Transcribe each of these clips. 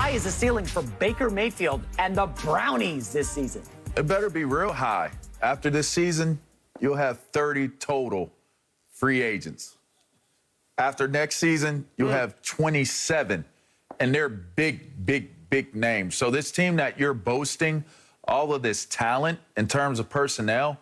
high is the ceiling for Baker Mayfield and the Brownies this season? It better be real high. After this season, you'll have 30 total free agents. After next season, you'll have 27, and they're big names. So this team that you're boasting, all of this talent in terms of personnel,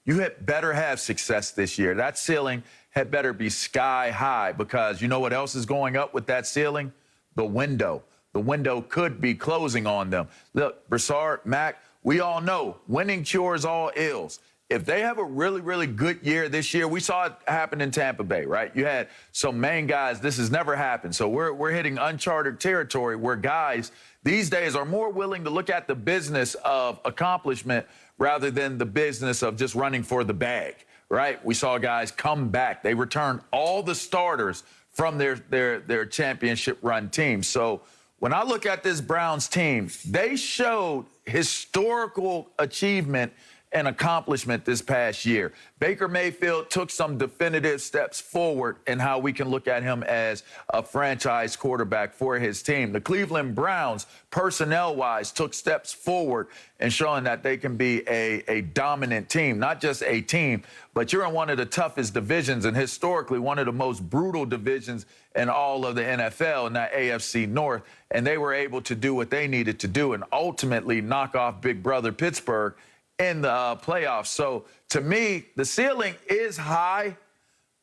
you had better have success this year. That ceiling had better be sky high, because you know what else is going up with that ceiling? The window. The window could be closing on them. Look, Broussard, Mac, we all know winning cures all ills. If they have a really good year this year, we saw it happen in Tampa Bay, right? You had some main guys. This has never happened. So we're hitting uncharted territory where guys these days are more willing to look at the business of accomplishment rather than the business of just running for the bag, right? We saw guys come back. They returned all the starters from their championship run team. So when I look at this Browns team, they showed historical achievement and accomplishment this past year. Baker Mayfield took some definitive steps forward in how we can look at him as a franchise quarterback for his team. The Cleveland Browns, personnel-wise, took steps forward in showing that they can be a dominant team, not just a team, but you're in one of the toughest divisions and historically one of the most brutal divisions in all of the NFL, in that AFC North, and they were able to do what they needed to do and ultimately knock off Big Brother Pittsburgh in the playoffs. So to me, the ceiling is high,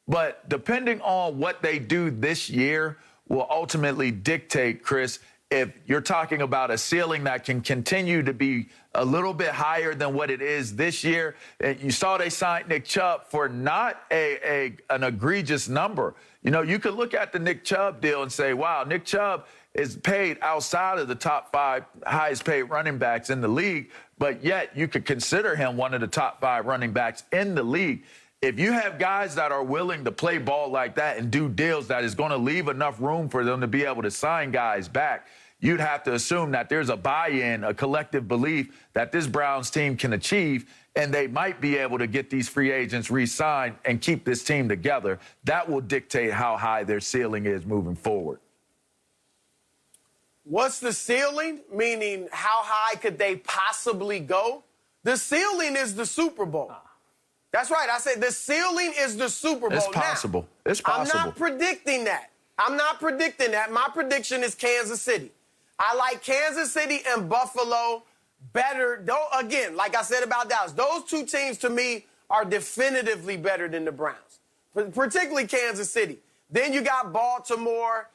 but depending on what they do this year will ultimately dictate, Chris, if you're talking about a ceiling that can continue to be a little bit higher than what it is this year. And you saw they signed Nick Chubb for not an egregious number. You know, you could look at the Nick Chubb deal and say, wow, Nick Chubb is paid outside of the top 5 highest paid running backs in the league, but yet you could consider him one of the top 5 running backs in the league. If you have guys that are willing to play ball like that and do deals that is going to leave enough room for them to be able to sign guys back, you'd have to assume that there's a buy-in, a collective belief that this Browns team can achieve, and they might be able to get these free agents re-signed and keep this team together. That will dictate how high their ceiling is moving forward. What's the ceiling? Meaning, how high could they possibly go? The ceiling is the Super Bowl. That's right. I said the ceiling is the Super Bowl. It's possible. Now, it's possible. I'm not predicting that. My prediction is Kansas City. I like Kansas City and Buffalo better. Though, again, like I said about Dallas, those two teams to me are definitively better than the Browns, particularly Kansas City. Then you got Baltimore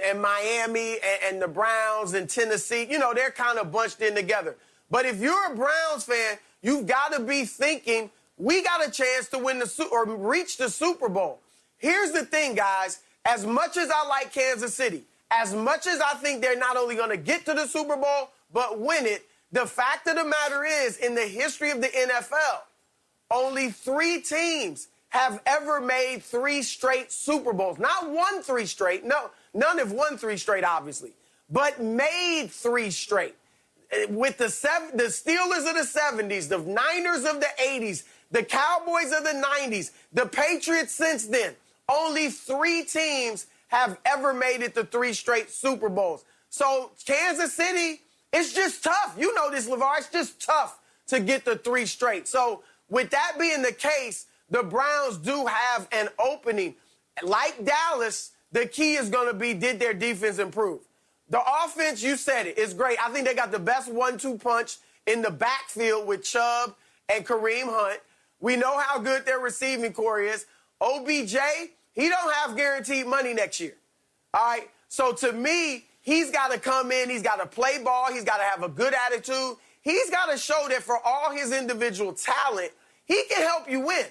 and Miami and the Browns and Tennessee. You know, they're kind of bunched in together. But if you're a Browns fan, you've got to be thinking, we got a chance to win or reach the Super Bowl. Here's the thing, guys. As much as I like Kansas City, as much as I think they're not only going to get to the Super Bowl, but win it, the fact of the matter is, in the history of the NFL, only 3 teams have ever made 3 straight Super Bowls. Not won 3 straight. No, none have won 3 straight, obviously, but made 3 straight. With the Steelers of the 70s, the Niners of the 80s, the Cowboys of the 90s, the Patriots since then, only 3 teams have ever made it to 3 straight Super Bowls. So Kansas City, it's just tough. You know this, LeVar. It's just tough to get the 3 straight. So with that being the case, the Browns do have an opening. Like Dallas, the key is going to be, did their defense improve? The offense, you said it, is great. I think they got the best 1-2 punch in the backfield with Chubb and Kareem Hunt. We know how good their receiving core is. OBJ, he don't have guaranteed money next year. All right? So to me, he's got to come in. He's got to play ball. He's got to have a good attitude. He's got to show that for all his individual talent, he can help you win.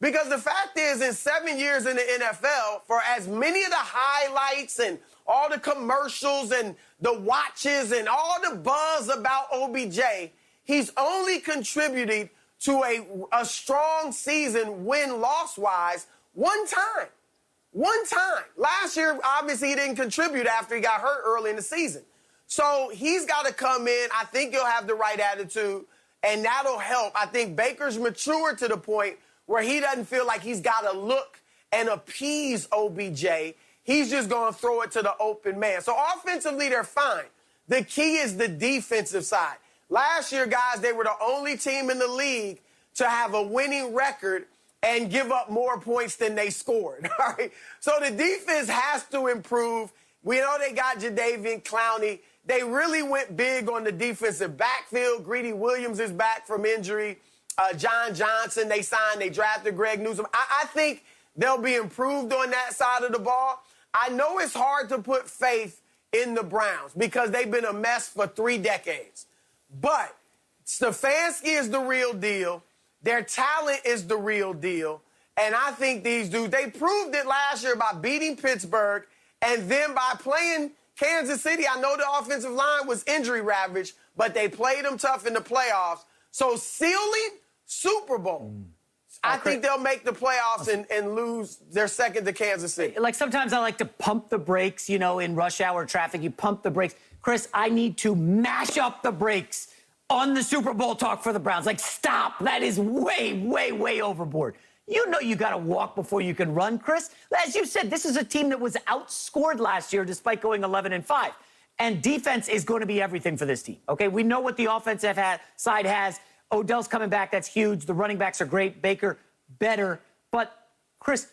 Because the fact is, in 7 years in the NFL, for as many of the highlights and all the commercials and the watches and all the buzz about OBJ, he's only contributed to a strong season win-loss-wise one time. One time. Last year, obviously, he didn't contribute after he got hurt early in the season. So he's got to come in. I think he'll have the right attitude, and that'll help. I think Baker's matured to the point where he doesn't feel like he's got to look and appease OBJ. he's just going to throw it to the open man. So offensively, they're fine. The key is the defensive side. Last year, guys, they were the only team in the league to have a winning record and give up more points than they scored. All right? So the defense has to improve. We know they got Jadeveon Clowney. They really went big on the defensive backfield. Greedy Williams is back from injury. John Johnson, they signed. They drafted Greg Newsome. I think they'll be improved on that side of the ball. I know it's hard to put faith in the Browns because they've been a mess for 3 decades. But Stefanski is the real deal. Their talent is the real deal. And I think these dudes, they proved it last year by beating Pittsburgh and then by playing Kansas City. I know the offensive line was injury ravaged, but they played them tough in the playoffs. So ceiling, Super Bowl. I think they'll make the playoffs and lose their second to Kansas City. Like, sometimes I like to pump the brakes, you know, in rush hour traffic. You pump the brakes. Chris, I need to mash up the brakes on the Super Bowl talk for the Browns. Like, stop. That is way, way, way overboard. You know you got to walk before you can run, Chris. As you said, this is a team that was outscored last year despite going 11-5. And defense is going to be everything for this team, okay? We know what the offensive side has. Odell's coming back. That's huge. The running backs are great. Baker, better. But, Chris,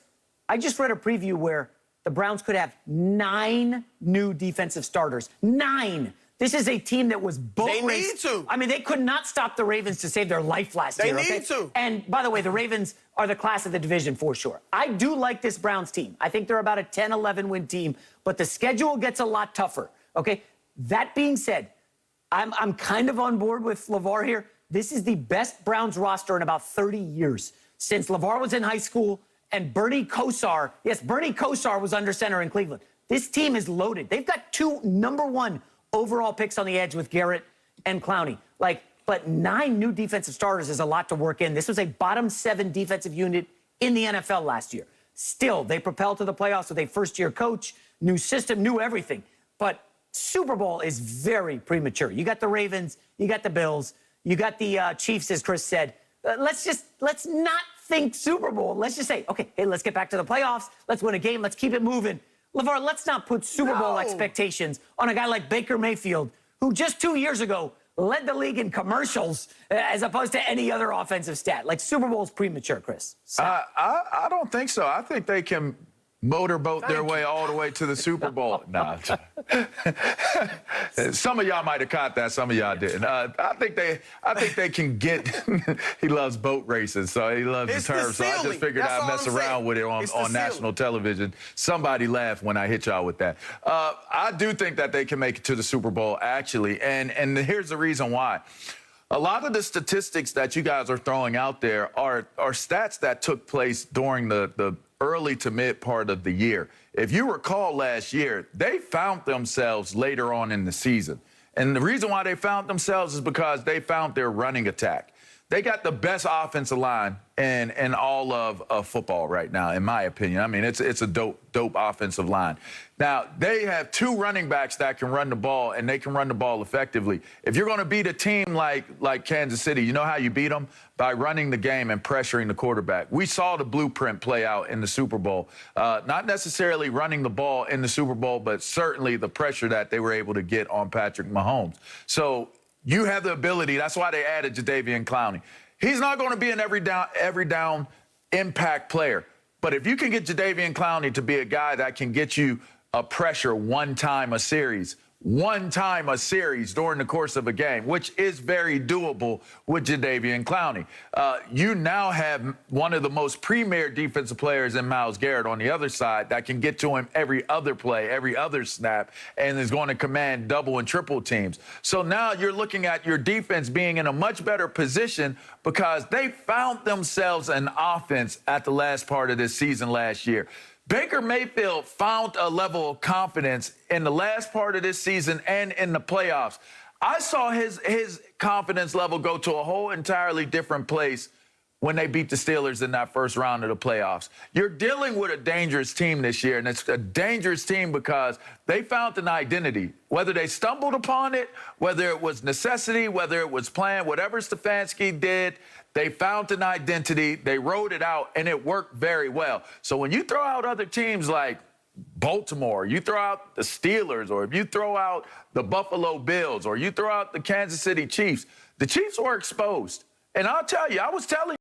I just read a preview where the Browns could have 9 new defensive starters. 9. This is a team that was boat They raced. need to. I mean, they could not stop the Ravens to save their life last year. They Okay? need to. And, by the way, the Ravens are the class of the division for sure. I do like this Browns team. I think they're about a 10-11 win team, but the schedule gets a lot tougher, okay? That being said, I'm kind of on board with LeVar here. This is the best Browns roster in about 30 years. Since LeVar was in high school and Bernie Kosar, yes, Bernie Kosar was under center in Cleveland. This team is loaded. They've got 2 number-1 overall picks on the edge with Garrett and Clowney. But 9 new defensive starters is a lot to work in. This was a bottom 7 defensive unit in the NFL last year. Still, they propelled to the playoffs with a first-year coach, new system, new everything. But Super Bowl is very premature. You got the Ravens, you got the Bills, you got the Chiefs, as Chris said. Let's not think Super Bowl. Let's just say, okay, hey, let's get back to the playoffs. Let's win a game. Let's keep it moving. LeVar, let's not put Super Bowl expectations on a guy like Baker Mayfield, who just 2 years ago led the league in commercials as opposed to any other offensive stat. Like, Super Bowl's premature, Chris. I don't think so. I think they can motorboat their way all the way to the Super Bowl. Nah. Some of y'all might have caught that. Some of y'all didn't. I think they can get. He loves boat races, so he loves the term. So I just figured I'd mess around with it on national television. Somebody laughed when I hit y'all with that. I do think that they can make it to the Super Bowl, actually, and here's the reason why. A lot of the statistics that you guys are throwing out there are stats that took place during the early to mid part of the year. If you recall last year, they found themselves later on in the season. And the reason why they found themselves is because they found their running attack. They got the best offensive line in all of football right now, in my opinion. I mean, it's a dope offensive line. Now, they have 2 running backs that can run the ball, and they can run the ball effectively. If you're going to beat a team like Kansas City, you know how you beat them? By running the game and pressuring the quarterback. We saw the blueprint play out in the Super Bowl. Not necessarily running the ball in the Super Bowl, but certainly the pressure that they were able to get on Patrick Mahomes. So you have the ability. That's why they added Jadeveon Clowney. He's not going to be an every down impact player. But if you can get Jadeveon Clowney to be a guy that can get you a pressure one time a series during the course of a game, which is very doable with Jadeveon Clowney. You now have one of the most premier defensive players in Myles Garrett on the other side that can get to him every other play, every other snap, and is going to command double and triple teams. So now you're looking at your defense being in a much better position because they found themselves an offense at the last part of this season last year. Baker Mayfield found a level of confidence in the last part of this season and in the playoffs. I saw his confidence level go to a whole entirely different place when they beat the Steelers in that first round of the playoffs. You're dealing with a dangerous team this year, and it's a dangerous team because they found an identity. Whether they stumbled upon it, whether it was necessity, whether it was planned, whatever Stefanski did, they found an identity, they wrote it out, and it worked very well. So when you throw out other teams like Baltimore, you throw out the Steelers, or if you throw out the Buffalo Bills, or you throw out the Kansas City Chiefs, the Chiefs were exposed. And I'll tell you, I was telling